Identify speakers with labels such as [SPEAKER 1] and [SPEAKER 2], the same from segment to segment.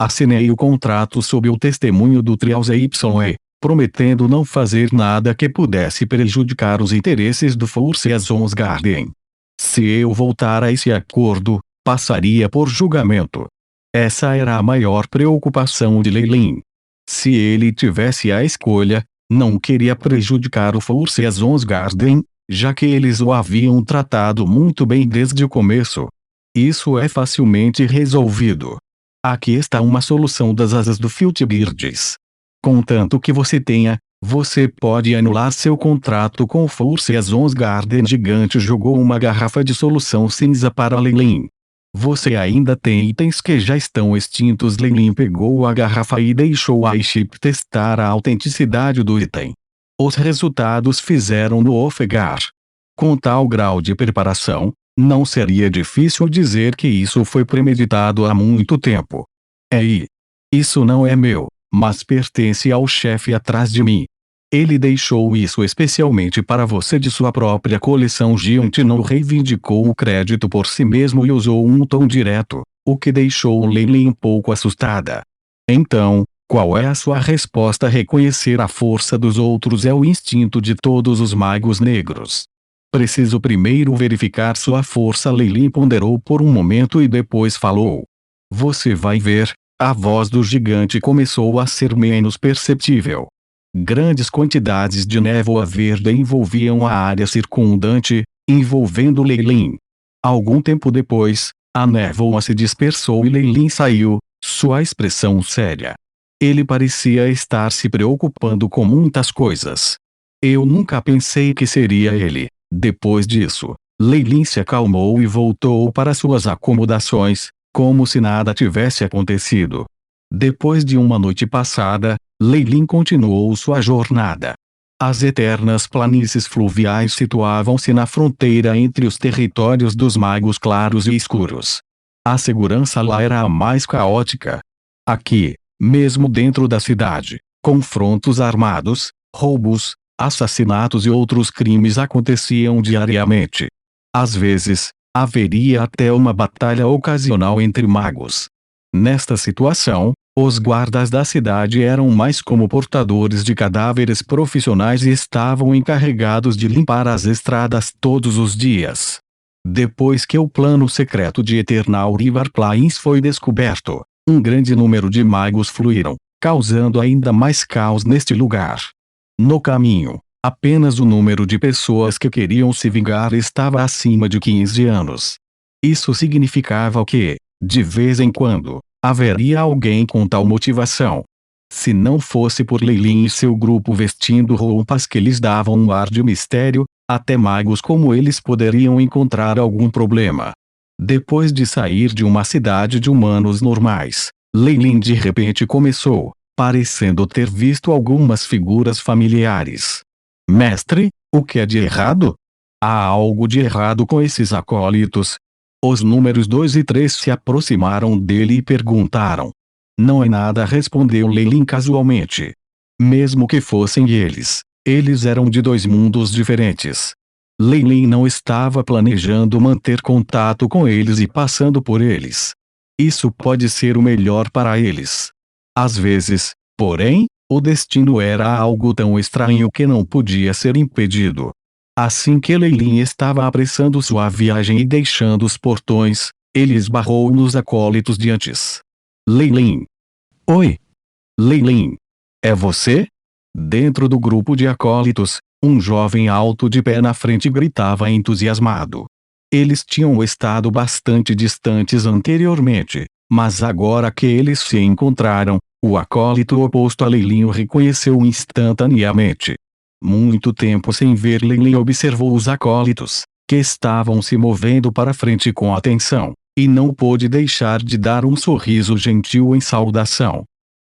[SPEAKER 1] Assinei o contrato sob o testemunho do Trialze prometendo não fazer nada que pudesse prejudicar os interesses do Force Azonsgarden. Se eu voltar a esse acordo, passaria por julgamento. Essa era a maior preocupação de Leilin. Se ele tivesse a escolha, não queria prejudicar o Force Azonsgarden, já que eles o haviam tratado muito bem desde o começo. Isso é facilmente resolvido. Aqui está uma solução das asas do Filtbirds. Contanto que você tenha, você pode anular seu contrato com o Force Azonsgarden. Gigante jogou uma garrafa de solução cinza para Leilin. Você ainda tem itens que já estão extintos. Leilin pegou a garrafa e deixou a Aiship testar a autenticidade do item. Os resultados fizeram-no ofegar. Com tal grau de preparação, não seria difícil dizer que isso foi premeditado há muito tempo. Ei! Isso não é meu, mas pertence ao chefe atrás de mim. Ele deixou isso especialmente para você de sua própria coleção. Giant não reivindicou o crédito por si mesmo e usou um tom direto, o que deixou Leilin um pouco assustada. Então, qual é a sua resposta? Reconhecer a força dos outros é o instinto de todos os magos negros. Preciso primeiro verificar sua força. Leilin ponderou por um momento e depois falou. Você vai ver. A voz do gigante começou a ser menos perceptível. Grandes quantidades de névoa verde envolviam a área circundante, envolvendo Leilin. Algum tempo depois, a névoa se dispersou e Leilin saiu, sua expressão séria. Ele parecia estar se preocupando com muitas coisas. Eu nunca pensei que seria ele. Depois disso, Leilin se acalmou e voltou para suas acomodações, como se nada tivesse acontecido. Depois de uma noite passada, Leilin continuou sua jornada. As eternas planícies fluviais situavam-se na fronteira entre os territórios dos magos claros e escuros. A segurança lá era a mais caótica. Aqui, mesmo dentro da cidade, confrontos armados, roubos, assassinatos e outros crimes aconteciam diariamente. Às vezes, haveria até uma batalha ocasional entre magos. Nesta situação, os guardas da cidade eram mais como portadores de cadáveres profissionais e estavam encarregados de limpar as estradas todos os dias. Depois que o plano secreto de Eternal River Plains foi descoberto, um grande número de magos fluíram, causando ainda mais caos neste lugar. No caminho, apenas o número de pessoas que queriam se vingar estava acima de 15 anos. Isso significava que, de vez em quando, haveria alguém com tal motivação. Se não fosse por Leilin e seu grupo vestindo roupas que lhes davam um ar de mistério, até magos como eles poderiam encontrar algum problema. Depois de sair de uma cidade de humanos normais, Leilin de repente começou, parecendo ter visto algumas figuras familiares. Mestre, o que é de errado? Há algo de errado com esses acólitos. Os números 2 e 3 se aproximaram dele e perguntaram. Não é nada, respondeu Leilin casualmente. Mesmo que fossem eles eram de dois mundos diferentes. Leilin não estava planejando manter contato com eles e passando por eles. Isso pode ser o melhor para eles. Às vezes, porém, o destino era algo tão estranho que não podia ser impedido. Assim que Leilin estava apressando sua viagem e deixando os portões, ele esbarrou nos acólitos de antes. Leilin. Oi. Leilin. É você? Dentro do grupo de acólitos, um jovem alto de pé na frente gritava entusiasmado. Eles tinham estado bastante distantes anteriormente, mas agora que eles se encontraram, o acólito oposto a Leilin o reconheceu instantaneamente. Muito tempo sem ver Leilin, observou os acólitos, que estavam se movendo para frente com atenção, e não pôde deixar de dar um sorriso gentil em saudação.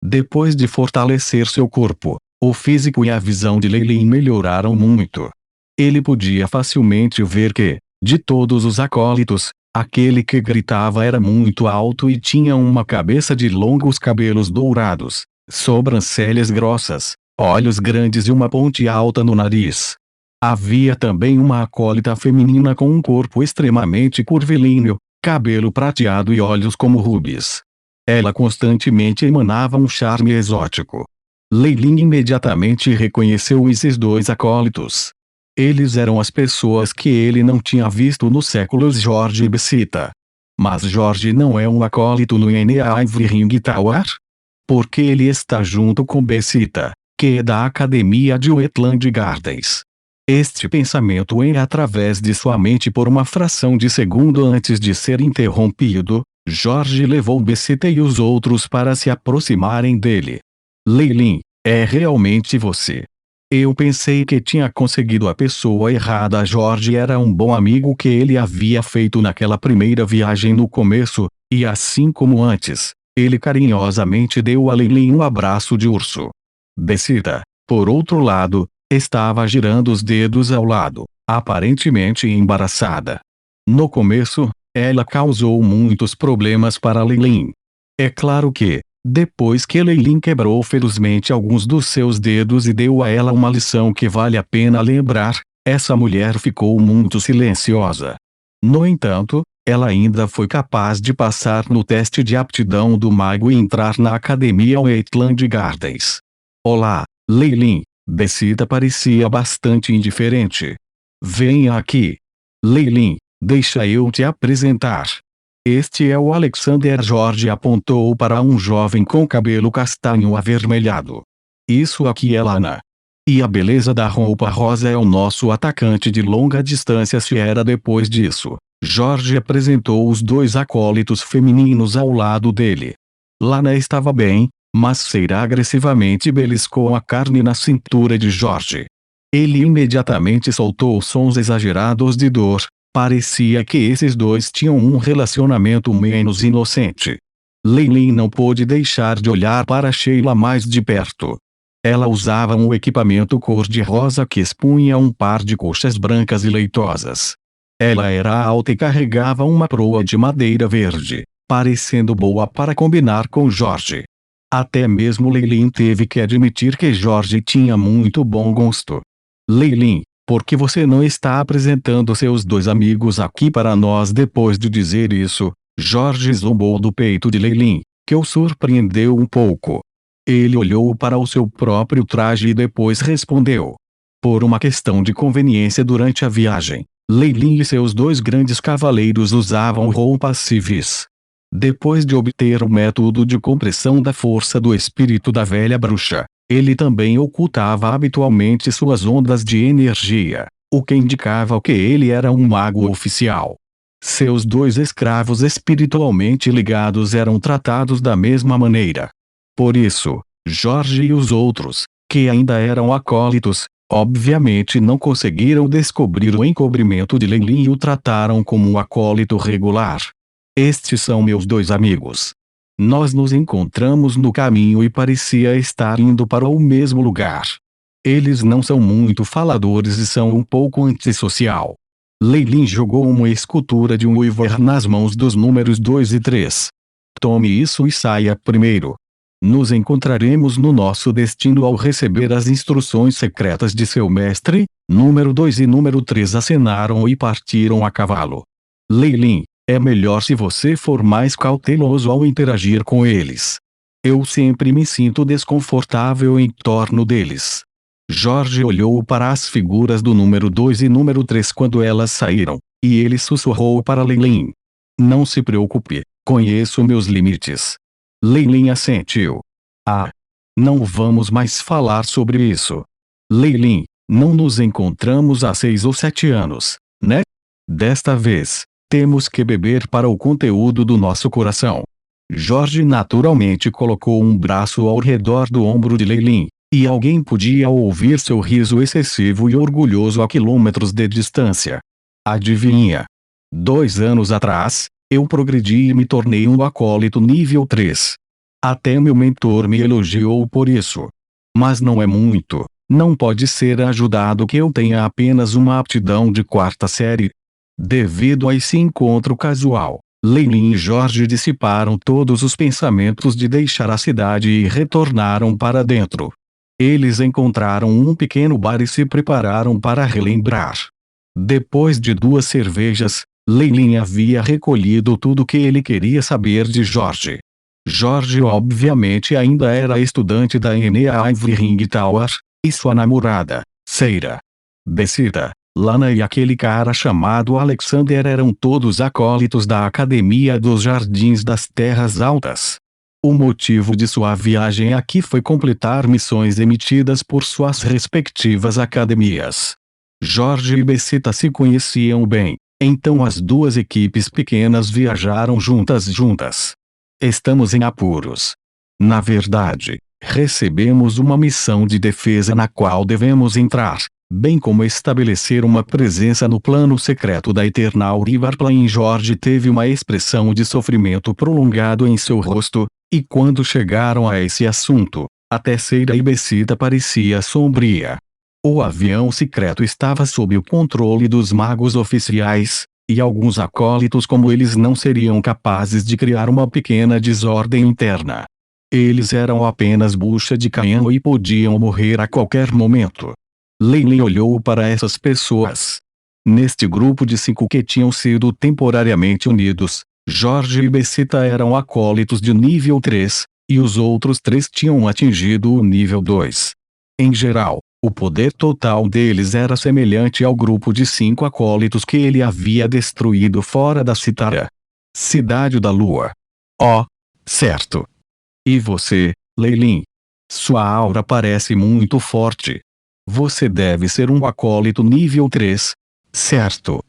[SPEAKER 1] Depois de fortalecer seu corpo, o físico e a visão de Leilin melhoraram muito. Ele podia facilmente ver que, de todos os acólitos, aquele que gritava era muito alto e tinha uma cabeça de longos cabelos dourados, sobrancelhas grossas, olhos grandes e uma ponte alta no nariz. Havia também uma acólita feminina com um corpo extremamente curvilíneo, cabelo prateado e olhos como rubis. Ela constantemente emanava um charme exótico. Leilin imediatamente reconheceu esses dois acólitos. Eles eram as pessoas que ele não tinha visto nos séculos Jorge e Bessita. Mas Jorge não é um acólito no Ivory Ring Tower? Porque ele está junto com Bessita, que é da Academia de Wetland Gardens. Este pensamento é através de sua mente por uma fração de segundo antes de ser interrompido. Jorge levou Bessita e os outros para se aproximarem dele. Leilin, é realmente você. Eu pensei que tinha conseguido a pessoa errada. Jorge era um bom amigo que ele havia feito naquela primeira viagem no começo, e assim como antes, ele carinhosamente deu a Leilin um abraço de urso. Bessita, por outro lado, estava girando os dedos ao lado, aparentemente embaraçada. No começo, ela causou muitos problemas para Leilin. É claro que, depois que Leilin quebrou ferozmente alguns dos seus dedos e deu a ela uma lição que vale a pena lembrar, essa mulher ficou muito silenciosa. No entanto, ela ainda foi capaz de passar no teste de aptidão do mago e entrar na Academia Wetland Gardens. Olá, Leilin. Bessita parecia bastante indiferente. Venha aqui. Leilin, deixa eu te apresentar. Este é o Alexander. Jorge apontou para um jovem com cabelo castanho avermelhado. Isso aqui é Lana. E a beleza da roupa rosa é o nosso atacante de longa distância. Se era depois disso, Jorge apresentou os dois acólitos femininos ao lado dele. Lana estava bem, mas Seira agressivamente beliscou a carne na cintura de Jorge. Ele imediatamente soltou sons exagerados de dor. Parecia que esses dois tinham um relacionamento menos inocente. Leilin não pôde deixar de olhar para Sheila mais de perto. Ela usava um equipamento cor-de-rosa que expunha um par de coxas brancas e leitosas. Ela era alta e carregava uma proa de madeira verde, parecendo boa para combinar com Jorge. Até mesmo Leilin teve que admitir que Jorge tinha muito bom gosto. Leilin, por que você não está apresentando seus dois amigos aqui para nós? Depois de dizer isso, Jorge zombou do peito de Leilin, que o surpreendeu um pouco. Ele olhou para o seu próprio traje e depois respondeu. Por uma questão de conveniência durante a viagem, Leilin e seus dois grandes cavaleiros usavam roupas civis. Depois de obter o método de compressão da força do espírito da velha bruxa, ele também ocultava habitualmente suas ondas de energia, o que indicava que ele era um mago oficial. Seus dois escravos espiritualmente ligados eram tratados da mesma maneira. Por isso, Jorge e os outros, que ainda eram acólitos, obviamente não conseguiram descobrir o encobrimento de Leilin e o trataram como um acólito regular. Estes são meus dois amigos. Nós nos encontramos no caminho e parecia estar indo para o mesmo lugar. Eles não são muito faladores e são um pouco antissocial. Leilin jogou uma escultura de um uivar nas mãos dos números 2 e 3. Tome isso e saia primeiro. Nos encontraremos no nosso destino ao receber as instruções secretas de seu mestre. Número 2 e número 3 acenaram e partiram a cavalo. Leilin, é melhor se você for mais cauteloso ao interagir com eles. Eu sempre me sinto desconfortável em torno deles. Jorge olhou para as figuras do número 2 e número 3 quando elas saíram, e ele sussurrou para Leilin. Não se preocupe, conheço meus limites. Leilin assentiu. Ah! Não vamos mais falar sobre isso. Leilin, não nos encontramos há 6 ou 7 anos, né? Desta vez, temos que beber para o conteúdo do nosso coração. Jorge naturalmente colocou um braço ao redor do ombro de Leilin, e alguém podia ouvir seu riso excessivo e orgulhoso a quilômetros de distância. Adivinha? 2 anos atrás, eu progredi e me tornei um acólito nível 3. Até meu mentor me elogiou por isso. Mas não é muito, não pode ser ajudado que eu tenha apenas uma aptidão de 4ª série. Devido a esse encontro casual, Leilin e Jorge dissiparam todos os pensamentos de deixar a cidade e retornaram para dentro. Eles encontraram um pequeno bar e se prepararam para relembrar. Depois de 2 cervejas, Leilin havia recolhido tudo que ele queria saber de Jorge. Jorge obviamente ainda era estudante da ENEA Ivory Ring Tower, e sua namorada, Seira, Becita, Lana e aquele cara chamado Alexander eram todos acólitos da Academia dos Jardins das Terras Altas. O motivo de sua viagem aqui foi completar missões emitidas por suas respectivas academias. Jorge e Becita se conheciam bem, então as duas equipes pequenas viajaram juntas. Estamos em apuros. Na verdade, recebemos uma missão de defesa na qual devemos entrar, bem como estabelecer uma presença no plano secreto da Eternal River Plain. Jorge teve uma expressão de sofrimento prolongado em seu rosto, e quando chegaram a esse assunto, até Seira e Becita parecia sombria. O avião secreto estava sob o controle dos magos oficiais, e alguns acólitos como eles não seriam capazes de criar uma pequena desordem interna. Eles eram apenas bucha de canhão e podiam morrer a qualquer momento. Leilin olhou para essas pessoas. Neste grupo de 5 que tinham sido temporariamente unidos, Jorge e Becita eram acólitos de nível 3, e os outros 3 tinham atingido o nível 2. Em geral, o poder total deles era semelhante ao grupo de 5 acólitos que ele havia destruído fora da Citara, Cidade da Lua. Oh, certo. E você, Leilin? Sua aura parece muito forte. Você deve ser um acólito nível 3, certo?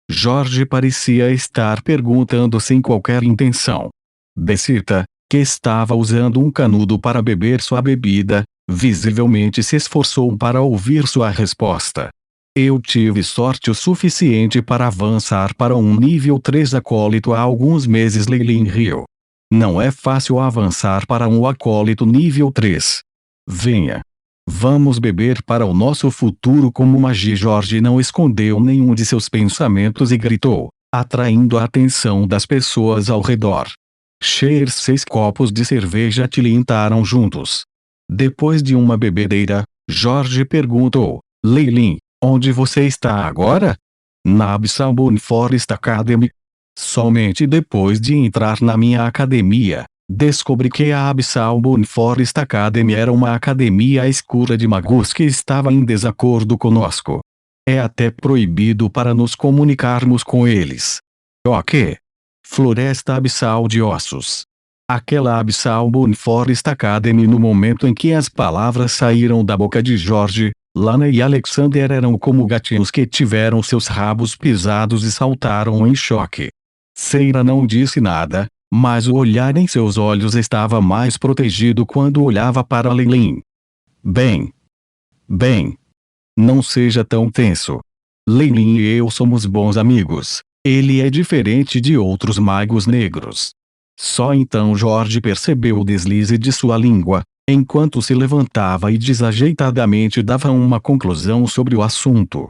[SPEAKER 1] Jorge parecia estar perguntando sem qualquer intenção. Becita, que estava usando um canudo para beber sua bebida, visivelmente se esforçou para ouvir sua resposta. Eu tive sorte o suficiente para avançar para um nível 3 acólito há alguns meses. Leilin riu. Não é fácil avançar para um acólito nível 3. Venha. Vamos beber para o nosso futuro como magia. Jorge não escondeu nenhum de seus pensamentos e gritou, atraindo a atenção das pessoas ao redor. 6 copos de cerveja tilintaram juntos. Depois de uma bebedeira, Jorge perguntou, Leilin, onde você está agora? Na Abyssal Forest Academy. Somente depois de entrar na minha academia, descobri que a Abyssal Forest Academy era uma academia escura de magos que estava em desacordo conosco. É até proibido para nos comunicarmos com eles. O quê? Floresta Abissal de Ossos. Aquela Abyssal Forest Academy. No momento em que as palavras saíram da boca de Jorge, Lana e Alexander eram como gatinhos que tiveram seus rabos pisados e saltaram em choque. Seira não disse nada, mas o olhar em seus olhos estava mais protegido quando olhava para Leilin. Bem. Não seja tão tenso. Leilin e eu somos bons amigos. Ele é diferente de outros magos negros. Só então Jorge percebeu o deslize de sua língua, enquanto se levantava e desajeitadamente dava uma conclusão sobre o assunto.